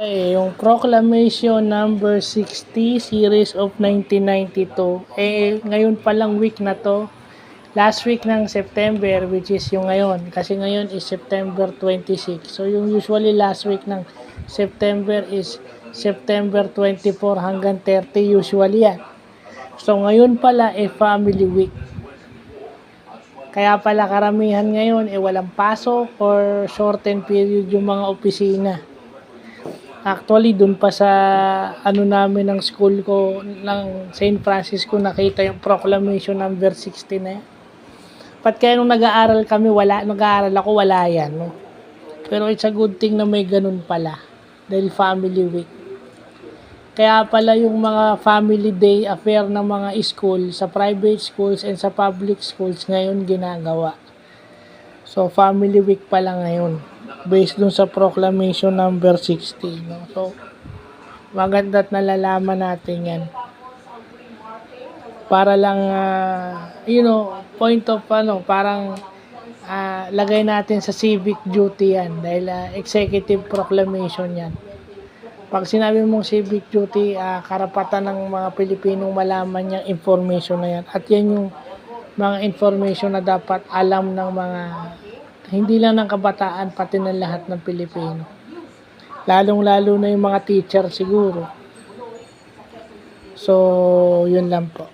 Yung Proclamation number 60 series of 1992, ngayon palang week na to, last week ng September, which is yung ngayon, kasi ngayon is September 26. So yung usually last week ng September is September 24 hanggang 30 usually yan. So ngayon pala family week. Kaya pala karamihan ngayon walang pasok or shortened period yung mga opisina. Actually, dun pa sa namin ng school ko, ng St. Francisco, nakita yung Proclamation number 60 na yan. Pat kaya nung nag-aaral ako, wala yan. No? Pero it's a good thing na may ganun pala. Dahil family week. Kaya pala yung mga family day affair ng mga school, sa private schools and sa public schools, ngayon ginagawa. So, family week pala ngayon. Based dun sa Proclamation number 60. No? So, maganda't nalalaman natin yan. Para lang, point of, parang lagay natin sa civic duty yan. Dahil executive proclamation yan. Pag sinabi mong civic duty, karapatan ng mga Pilipinong malaman yung information na yan. At yan yung mga information na dapat alam ng mga hindi lang ng kabataan, pati ng lahat ng Pilipino. Lalong-lalo na yung mga teacher siguro. So, yun lang po.